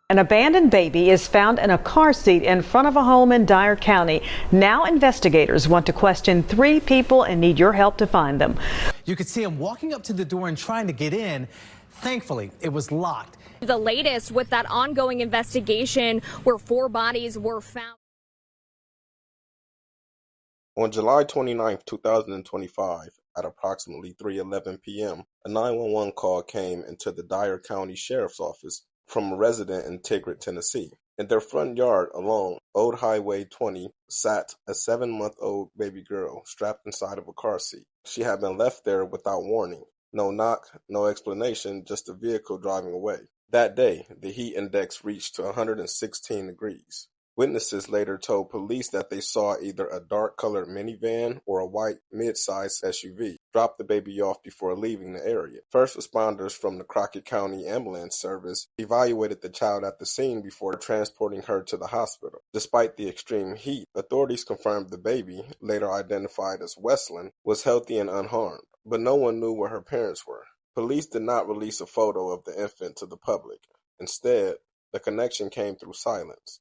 An abandoned baby is found in a car seat in front of a home in Dyer County. Now investigators want to question 3 people and need your help to find them. You could see him walking up to the door and trying to get in. Thankfully, it was locked. The latest with that ongoing investigation where 4 bodies were found. On July 29, 2025, at approximately 3:11 p.m., a 911 call came into the Dyer County Sheriff's Office from a resident in Tigard, Tennessee. In their front yard along Old Highway 20 sat a 7-month-old baby girl strapped inside of a car seat. She had been left there without warning. No knock, no explanation, just a vehicle driving away. That day, the heat index reached to 116 degrees. Witnesses later told police that they saw either a dark-colored minivan or a white mid-sized SUV drop the baby off before leaving the area. First responders from the Crockett County Ambulance Service evaluated the child at the scene before transporting her to the hospital. Despite the extreme heat, authorities confirmed the baby, later identified as Weslin, was healthy and unharmed, but no one knew where her parents were. Police did not release a photo of the infant to the public. Instead, the connection came through silence.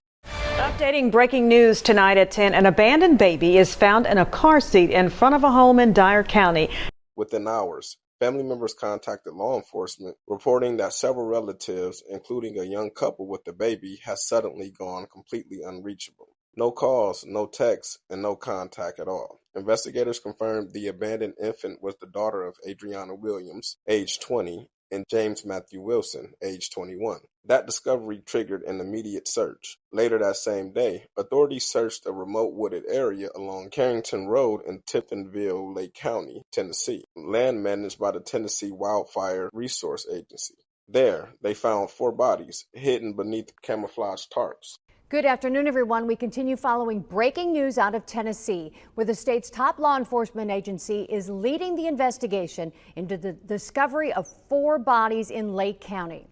Updating breaking news tonight at 10. An abandoned baby is found in a car seat in front of a home in Dyer County. Within hours, family members contacted law enforcement, reporting that several relatives, including a young couple with the baby, has suddenly gone completely unreachable. No calls, no texts, and no contact at all. Investigators confirmed the abandoned infant was the daughter of Adriana Williams, age 20, and James Matthew Wilson, age 21. That discovery triggered an immediate search. Later that same day, authorities searched a remote wooded area along Carrington Road in Tiftonville, Lake County, Tennessee, land managed by the Tennessee Wildfire Resource Agency. There, they found 4 bodies hidden beneath camouflage tarps. Good afternoon, everyone. We continue following breaking news out of Tennessee, where the state's top law enforcement agency is leading the investigation into the discovery of 4 bodies in Lake County.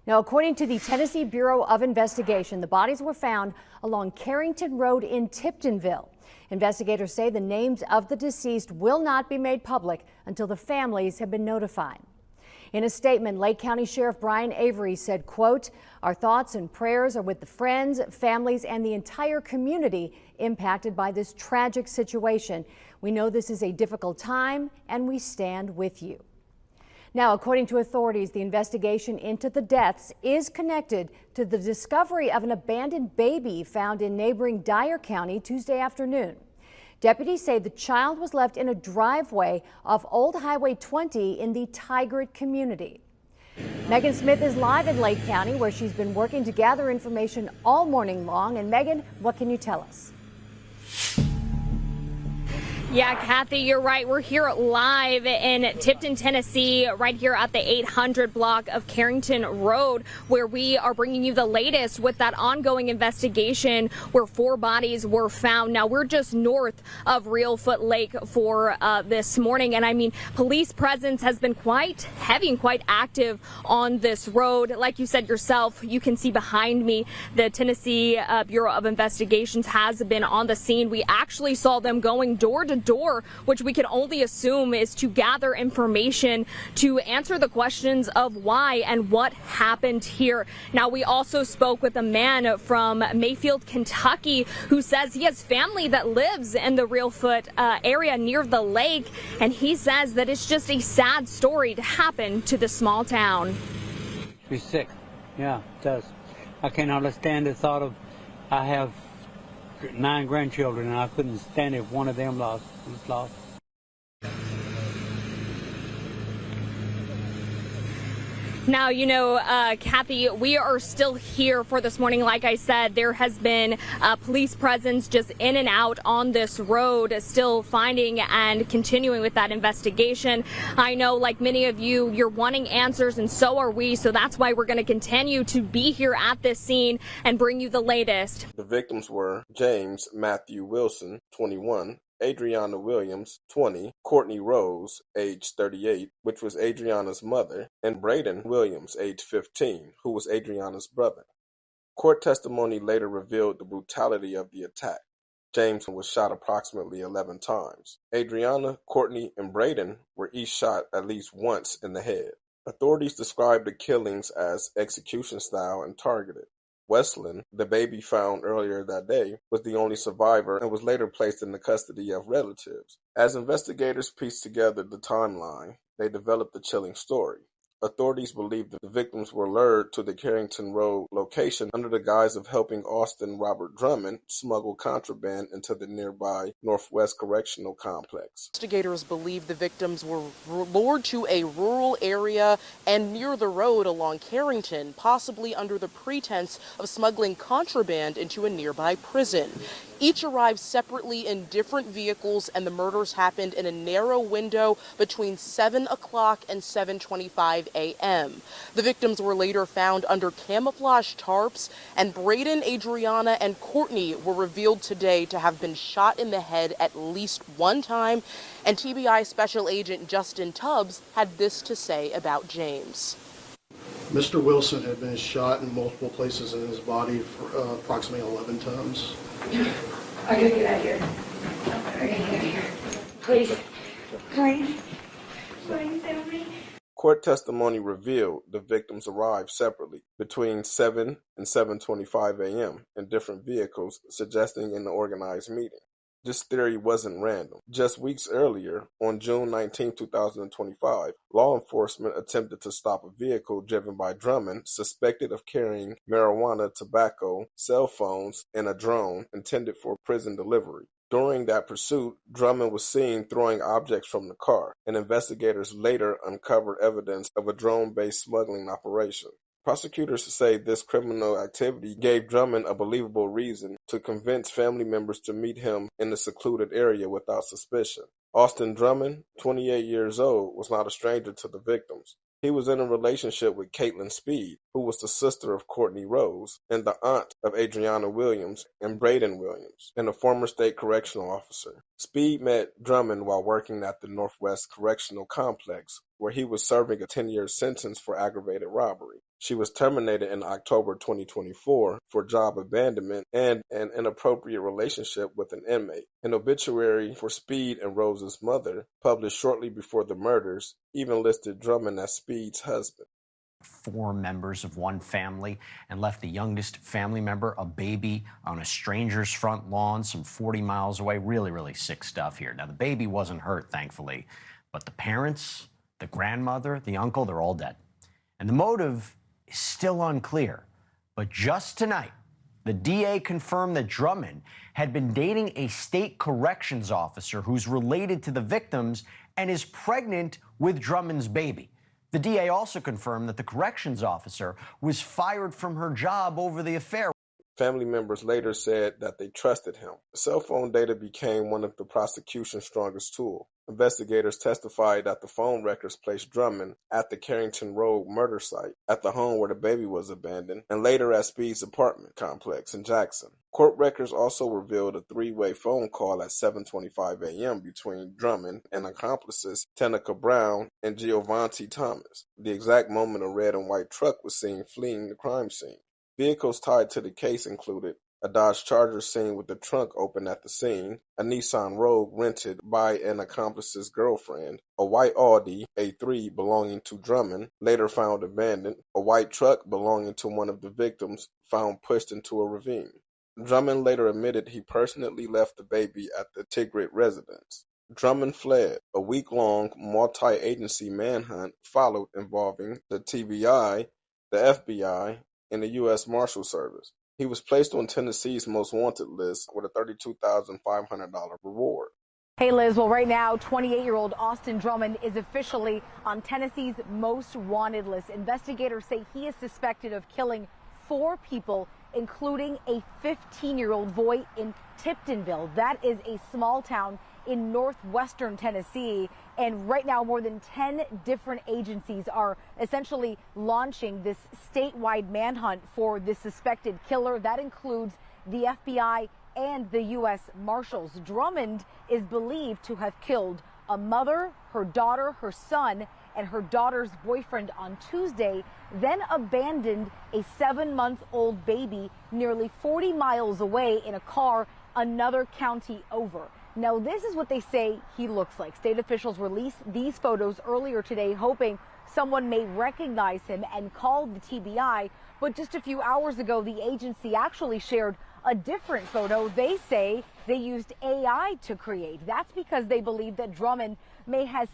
Now, according to the Tennessee Bureau of Investigation, the bodies were found along Carrington Road in Tiptonville. Investigators say the names of the deceased will not be made public until the families have been notified. In a statement, Lake County Sheriff Brian Avery said, quote, "Our thoughts and prayers are with the friends, families, and the entire community impacted by this tragic situation. We know this is a difficult time, and we stand with you." Now, according to authorities, the investigation into the deaths is connected to the discovery of an abandoned baby found in neighboring Dyer County Tuesday afternoon. Deputies say the child was left in a driveway off Old Highway 20 in the Tigard community. Megan Smith is live in Lake County, where she's been working to gather information all morning long. And Megan, what can you tell us? Yeah, Kathy, you're right. We're here live in Tipton, Tennessee, right here at the 800 block of Carrington Road, where we are bringing you the latest with that ongoing investigation where 4 bodies were found. Now, we're just north of Reelfoot Lake for this morning. And I mean, police presence has been quite heavy and quite active on this road. Like you said yourself, you can see behind me, the Tennessee Bureau of Investigations has been on the scene. We actually saw them going door to door, which we can only assume is to gather information to answer the questions of why and what happened here. Now, we also spoke with a man from Mayfield, Kentucky, who says he has family that lives in the Reelfoot area near the lake, and he says that it's just a sad story to happen to the small town. She's sick. Yeah, it does. I can't understand the thought of, I have 9 grandchildren, and I couldn't stand if one of them was lost. Now, you know, Kathy, we are still here for this morning. Like I said, there has been police presence just in and out on this road, still finding and continuing with that investigation. I know, like many of you, you're wanting answers, and so are we. So that's why we're going to continue to be here at this scene and bring you the latest. The victims were James Matthew Wilson, 21, Adriana Williams, 20, Courtney Rose, age 38, which was Adriana's mother, and Braden Williams, age 15, who was Adriana's brother. Court testimony later revealed the brutality of the attack. James was shot approximately 11 times. Adriana, Courtney, and Braden were each shot at least once in the head. Authorities described the killings as execution-style and targeted. Westland, the baby found earlier that day, was the only survivor and was later placed in the custody of relatives. As investigators pieced together the timeline, they developed a chilling story. Authorities believe that the victims were lured to the Carrington Road location under the guise of helping Austin Robert Drummond smuggle contraband into the nearby Northwest Correctional Complex. Investigators believe the victims were lured to a rural area and near the road along Carrington, possibly under the pretense of smuggling contraband into a nearby prison. Each arrived separately in different vehicles, and the murders happened in a narrow window between 7 o'clock and 7:25 a.m. The victims were later found under camouflage tarps, and Braden, Adriana, and Courtney were revealed today to have been shot in the head at least one time, and TBI Special Agent Justin Tubbs had this to say about James. Mr. Wilson had been shot in multiple places in his body for approximately 11 times. I gotta get out of here. I gotta get out of here. Please. Please. Please help me. Court testimony revealed the victims arrived separately between 7 and 7:25 a.m. in different vehicles, suggesting an organized meeting. This theory wasn't random. Just weeks earlier, on June 19, 2025, law enforcement attempted to stop a vehicle driven by Drummond, suspected of carrying marijuana, tobacco, cell phones, and a drone intended for prison delivery. During that pursuit, Drummond was seen throwing objects from the car, and investigators later uncovered evidence of a drone-based smuggling operation. Prosecutors say this criminal activity gave Drummond a believable reason to convince family members to meet him in a secluded area without suspicion. Austin Drummond, 28 years old, was not a stranger to the victims. He was in a relationship with Caitlin Speed, who was the sister of Courtney Rose and the aunt of Adriana Williams and Braden Williams, and a former state correctional officer. Speed met Drummond while working at the Northwest Correctional Complex, where he was serving a 10-year sentence for aggravated robbery. She was terminated in October 2024 for job abandonment and an inappropriate relationship with an inmate. An obituary for Speed and Rose's mother, published shortly before the murders, even listed Drummond as Speed's husband. 4 members of one family and left the youngest family member, a baby, on a stranger's front lawn some 40 miles away. Really, really sick stuff here. Now, the baby wasn't hurt, thankfully, but the parents, the grandmother, the uncle, they're all dead. And the motive is still unclear. But just tonight, the DA confirmed that Drummond had been dating a state corrections officer who's related to the victims and is pregnant with Drummond's baby. The DA also confirmed that the corrections officer was fired from her job over the affair. Family members later said that they trusted him. Cell phone data became one of the prosecution's strongest tools. Investigators testified that the phone records placed Drummond at the Carrington Road murder site, at the home where the baby was abandoned, and later at Speed's apartment complex in Jackson. Court records also revealed a 3-way phone call at 7:25 a.m. between Drummond and accomplices Tenica Brown and Giovanni Thomas. The exact moment a red and white truck was seen fleeing the crime scene. Vehicles tied to the case included a Dodge Charger seen with the trunk open at the scene, a Nissan Rogue rented by an accomplice's girlfriend, a white Audi A3 belonging to Drummond, later found abandoned, a white truck belonging to one of the victims found pushed into a ravine. Drummond later admitted he personally left the baby at the Tigrit residence. Drummond fled. A week-long multi-agency manhunt followed involving the TBI, the FBI, and the U.S. Marshal Service. He was placed on Tennessee's most wanted list with a $32,500 reward. Hey Liz, well right now 28-year-old Austin Drummond is officially on Tennessee's most wanted list. Investigators say he is suspected of killing 4 people, including a 15-year-old boy in Tiptonville. That is a small town in northwestern Tennessee, and right now more than 10 different agencies are essentially launching this statewide manhunt for this suspected killer. That includes the FBI and the U.S. Marshals. Drummond is believed to have killed a mother, her daughter, her son, and her daughter's boyfriend on Tuesday, then abandoned a 7-month-old baby nearly 40 miles away in a car another county over. Now, this is what they say he looks like. State officials released these photos earlier today, hoping someone may recognize him and call the TBI. But just a few hours ago, the agency actually shared a different photo they say they used AI to create. That's because they believe that Drummond may have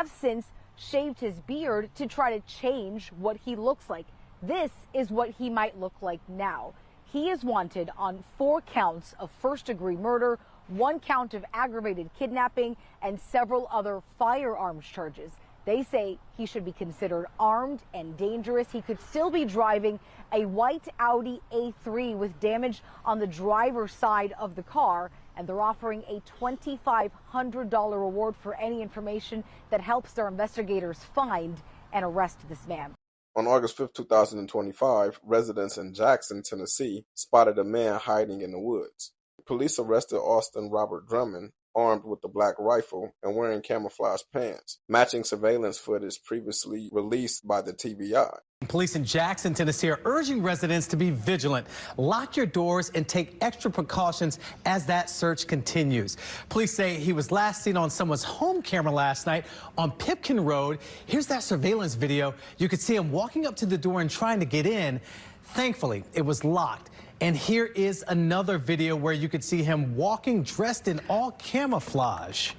since shaved his beard to try to change what he looks like. This is what he might look like now. He is wanted on 4 counts of first-degree murder, 1 count of aggravated kidnapping, and several other firearms charges. They say he should be considered armed and dangerous. He could still be driving a white Audi A3 with damage on the driver's side of the car, and they're offering a $2,500 reward for any information that helps their investigators find and arrest this man. On August 5, 2025, residents in Jackson, Tennessee, spotted a man hiding in the woods. Police arrested Austin Robert Drummond, armed with a black rifle and wearing camouflage pants, matching surveillance footage previously released by the TBI. Police in Jackson, Tennessee are urging residents to be vigilant, lock your doors, and take extra precautions as that search continues. Police say he was last seen on someone's home camera last night on Pipkin Road. Here's that surveillance video. You could see him walking up to the door and trying to get in. Thankfully, it was locked. And here is another video where you could see him walking dressed in all camouflage.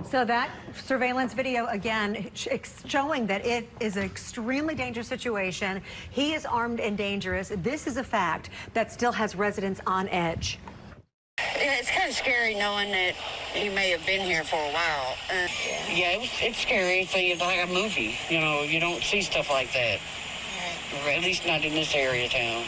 So that surveillance video, again, showing that it is an extremely dangerous situation. He is armed and dangerous. This is a fact that still has residents on edge. It's kind of scary knowing that he may have been here for a while. Yeah, it's scary. It's like a movie. You know, you don't see stuff like that. Or at least not in this area of town.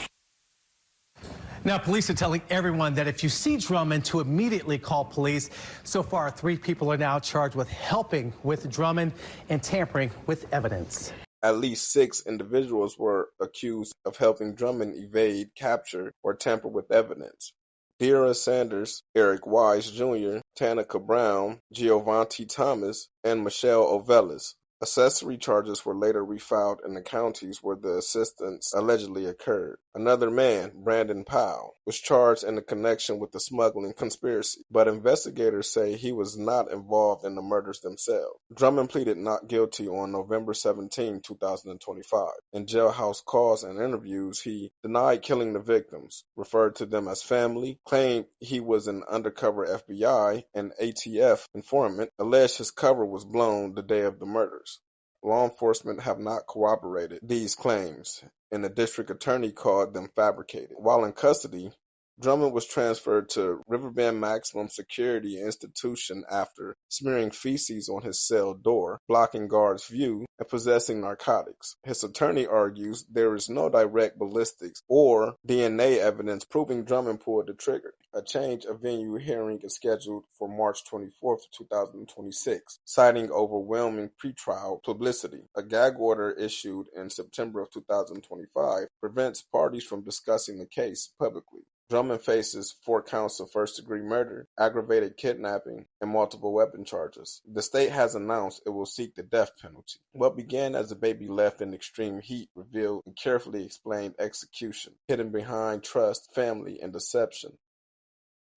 Now, police are telling everyone that if you see Drummond, to immediately call police. So far, 3 people are now charged with helping with Drummond and tampering with evidence. At least 6 individuals were accused of helping Drummond evade capture or tamper with evidence. Deira Sanders, Eric Wise Jr., Tanika Brown, Giovanni Thomas, and Michelle Ovelis. Accessory charges were later refiled in the counties where the assistance allegedly occurred. Another man, Brandon Powell, was charged in connection with the smuggling conspiracy, but investigators say he was not involved in the murders themselves. Drummond pleaded not guilty on November 17, 2025. In jailhouse calls and interviews, he denied killing the victims, referred to them as family, claimed he was an undercover FBI and ATF informant, alleged his cover was blown the day of the murders. Law enforcement have not corroborated these claims, and the district attorney called them fabricated. While in custody, Drummond was transferred to Riverbend Maximum Security Institution after smearing feces on his cell door, blocking guards' view, and possessing narcotics. His attorney argues there is no direct ballistics or DNA evidence proving Drummond pulled the trigger. A change of venue hearing is scheduled for March 24, 2026, citing overwhelming pretrial publicity. A gag order issued in September of 2025 prevents parties from discussing the case publicly. Drummond faces 4 counts of first-degree murder, aggravated kidnapping, and multiple weapon charges. The state has announced it will seek the death penalty. What began as a baby left in extreme heat revealed a carefully explained execution, hidden behind trust, family, and deception.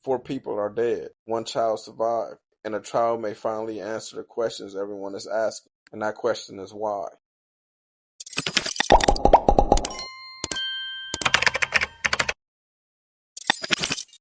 4 people are dead, 1 child survived, and a trial may finally answer the questions everyone is asking, and that question is why.